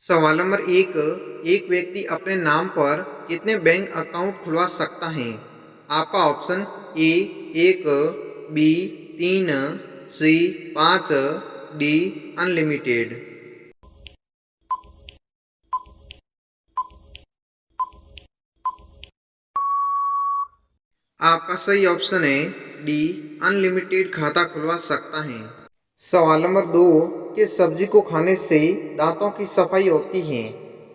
सवाल नंबर एक, एक व्यक्ति अपने नाम पर कितने बैंक अकाउंट खुलवा सकता है? आपका ऑप्शन ए एक, बी तीन, सी पाँच, डी अनलिमिटेड। आपका सही ऑप्शन है डी अनलिमिटेड खाता खुलवा सकता है। सवाल नंबर दो, किस सब्जी को खाने से दांतों की सफाई होती है?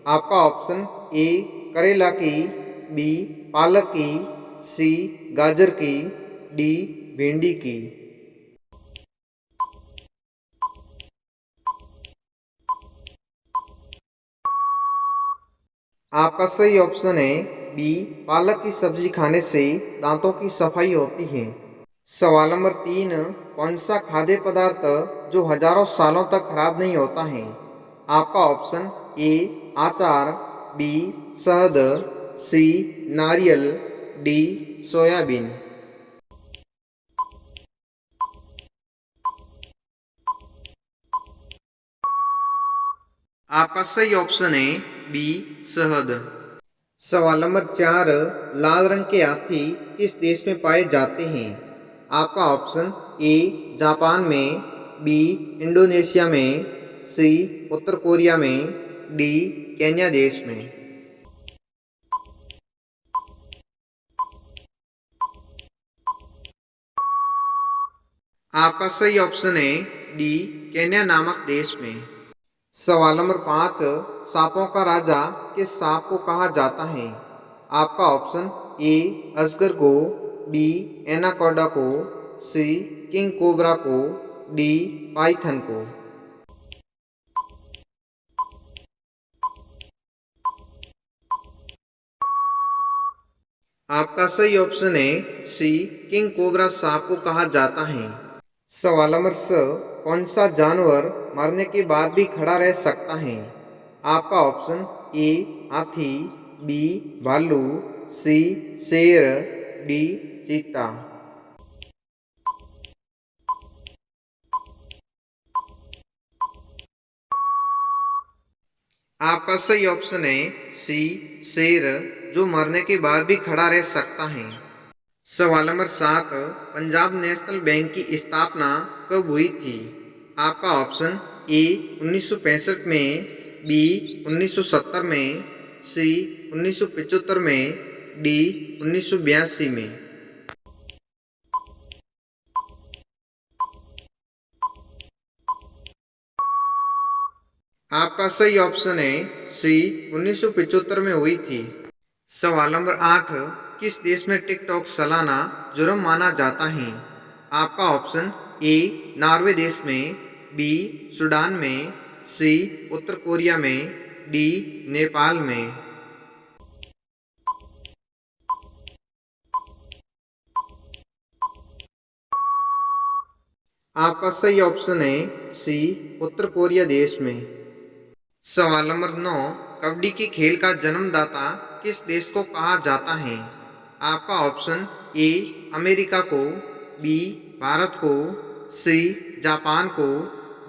आपका ऑप्शन ए करेला की, बी पालक की, सी गाजर की, डी भिंडी की। आपका सही ऑप्शन है बी पालक की सब्जी खाने से दांतों की सफाई होती है। सवाल नंबर तीन, कौन सा खाद्य पदार्थ जो हजारों सालों तक खराब नहीं होता है? आपका ऑप्शन ए आचार, बी शहद, सी नारियल, डी सोयाबीन। आपका सही ऑप्शन है बी शहद। सवाल नंबर चार, लाल रंग के हाथी किस देश में पाए जाते हैं? आपका ऑप्शन ए जापान में, बी इंडोनेशिया में, सी उत्तर कोरिया में, डी केन्या देश में। आपका सही ऑप्शन है डी केन्या नामक देश में। सवाल नंबर पाँच, सांपों का राजा किस सांप को कहा जाता है? आपका ऑप्शन ए अजगर को, बी एनाकोडा को, सी किंग कोबरा को, डी पाइथन को। आपका सही ऑप्शन है सी किंग कोबरा सांप को कहा जाता है। सवाल नंबर स, कौन सा जानवर मरने के बाद भी खड़ा रह सकता है? आपका ऑप्शन ए हाथी, बी भालू, सी शेर, डी चीता। आपका सही ऑप्शन है सी शेर, जो मरने के बाद भी खड़ा रह सकता है। सवाल नंबर सात, पंजाब नेशनल बैंक की स्थापना कब हुई थी? आपका ऑप्शन ए 1965 में, बी 1970 में, सी 1975 में, डी 1982 में। आपका सही ऑप्शन है सी 1975 में हुई थी। सवाल नंबर आठ, किस देश में टिकटॉक सालाना जुर्म माना जाता है? आपका ऑप्शन ए नॉर्वे देश में, बी सूडान में, सी उत्तर कोरिया में, डी नेपाल में। आपका सही ऑप्शन है सी उत्तर कोरिया देश में। सवाल नंबर नौ, कबड्डी के खेल का जन्मदाता किस देश को कहा जाता है? आपका ऑप्शन ए अमेरिका को, बी भारत को, सी जापान को,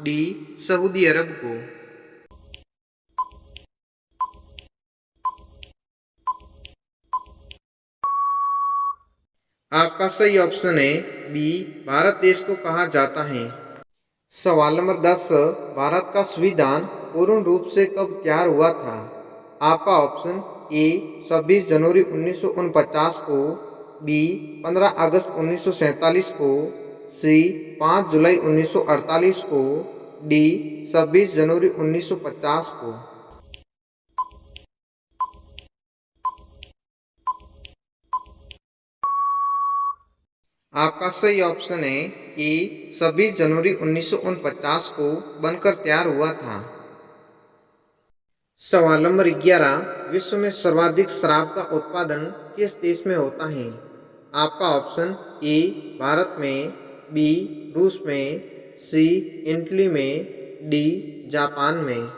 डी सऊदी अरब को। आपका सही ऑप्शन है बी भारत देश को कहा जाता है। सवाल नंबर दस, भारत का संविधान पूर्ण रूप से कब तैयार हुआ था? आपका ऑप्शन ए 26 जनवरी 1949 को, बी 15 अगस्त 1947 को, सी 5 जुलाई 1948 को, डी 26 जनवरी 1950 को। आपका सही ऑप्शन है ए 26 जनवरी 1949 को बनकर तैयार हुआ था। सवाल नंबर 11, विश्व में सर्वाधिक शराब का उत्पादन किस देश में होता है? आपका ऑप्शन ए भारत में, बी रूस में, सी इटली में, डी जापान में।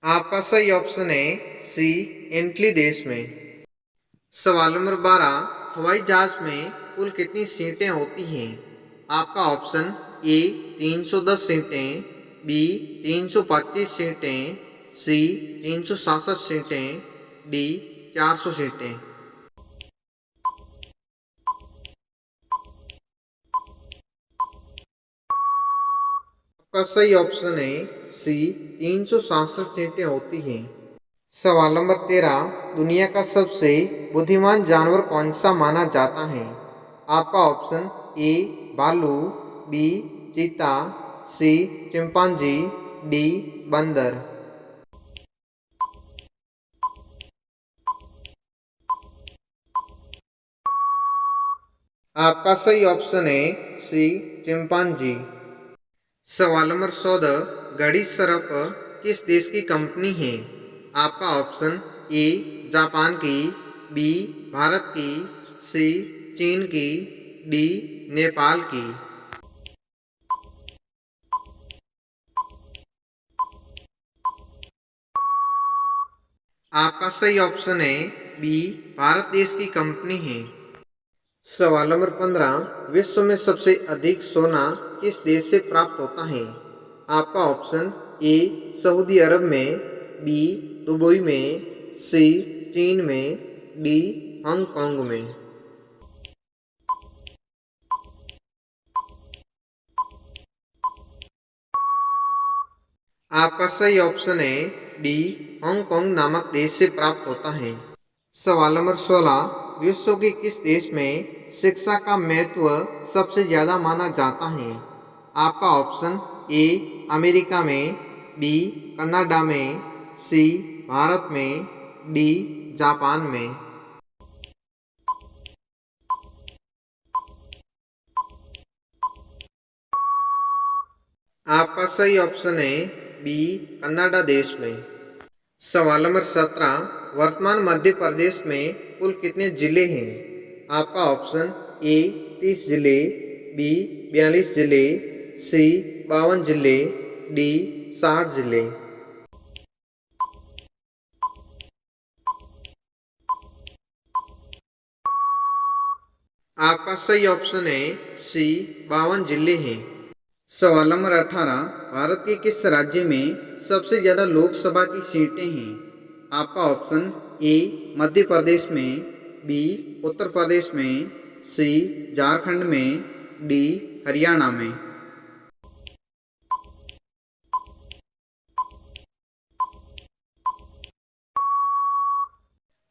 आपका सही ऑप्शन है सी इटली देश में। सवाल नंबर 12, हवाई जहाज में कुल कितनी सीटें होती हैं? आपका ऑप्शन ए 310 सीटें, बी 325 सीटें, सी 367 सीटें, डी 400 सीटें। आपका सही ऑप्शन है सी 367 सीटें होती हैं। सवाल नंबर 13, दुनिया का सबसे बुद्धिमान जानवर कौन सा माना जाता है? आपका ऑप्शन ए भालू, बी चीता, सी चिंपांजी, डी बंदर। आपका सही ऑप्शन है सी चिंपांजी। सवाल नंबर 14, घड़ी सर्प किस देश की कंपनी है? आपका ऑप्शन ए जापान की, बी भारत की, सी चीन की, डी नेपाल की। आपका सही ऑप्शन है बी भारत देश की कंपनी है। सवाल नंबर 15, विश्व में सबसे अधिक सोना किस देश से प्राप्त होता है? आपका ऑप्शन ए सऊदी अरब में, बी दुबई में, सी चीन में, डी हांगकांग में। आपका सही ऑप्शन है डी हांगकांग नामक देश से प्राप्त होता है। सवाल नंबर 16, विश्व के किस देश में शिक्षा का महत्व सबसे ज़्यादा माना जाता है? आपका ऑप्शन ए अमेरिका में, बी कनाडा में, सी भारत में, डी जापान में। आपका सही ऑप्शन है बी कनाडा देश में। सवाल नंबर 17, वर्तमान मध्य प्रदेश में कुल कितने जिले हैं? आपका ऑप्शन ए 30 जिले, बी 42 जिले, सी 52 जिले, डी 60 जिले। आपका सही ऑप्शन है सी 52 जिले हैं। सवाल नंबर 18, भारत के किस राज्य में सबसे ज़्यादा लोकसभा की सीटें हैं? आपका ऑप्शन ए मध्य प्रदेश में, बी उत्तर प्रदेश में, सी झारखंड में, डी हरियाणा में।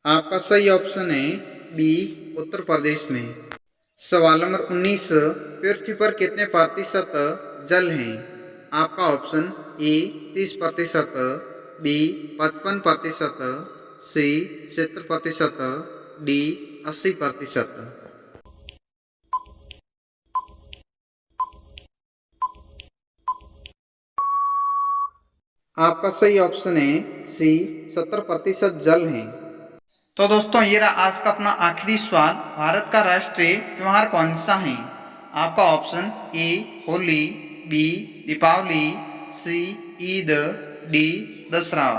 आपका सही ऑप्शन है बी उत्तर प्रदेश में। सवाल नंबर 19, पृथ्वी पर कितने प्रतिशत जल हैं? आपका option A 30%, B 55%, C 70%, D 80%। आपका सही ऑप्शन है सी 70% जल है। तो दोस्तों ये रहा आज का अपना आखिरी सवाल, भारत का राष्ट्रीय त्योहार कौन सा है? आपका option A Holi, B Deepawali, C Eid, D Dussehra.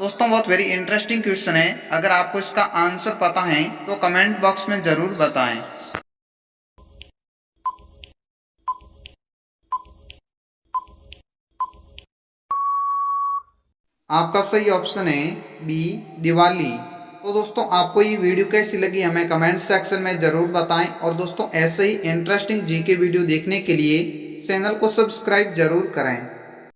दोस्तों बहुत वेरी इंटरेस्टिंग क्वेश्चन है, अगर आपको इसका आंसर पता है तो कमेंट बॉक्स में जरूर बताएं। आपका सही ऑप्शन है बी दिवाली। तो दोस्तों आपको ये वीडियो कैसी लगी हमें कमेंट सेक्शन में ज़रूर बताएं, और दोस्तों ऐसे ही इंटरेस्टिंग जीके वीडियो देखने के लिए चैनल को सब्सक्राइब जरूर करें।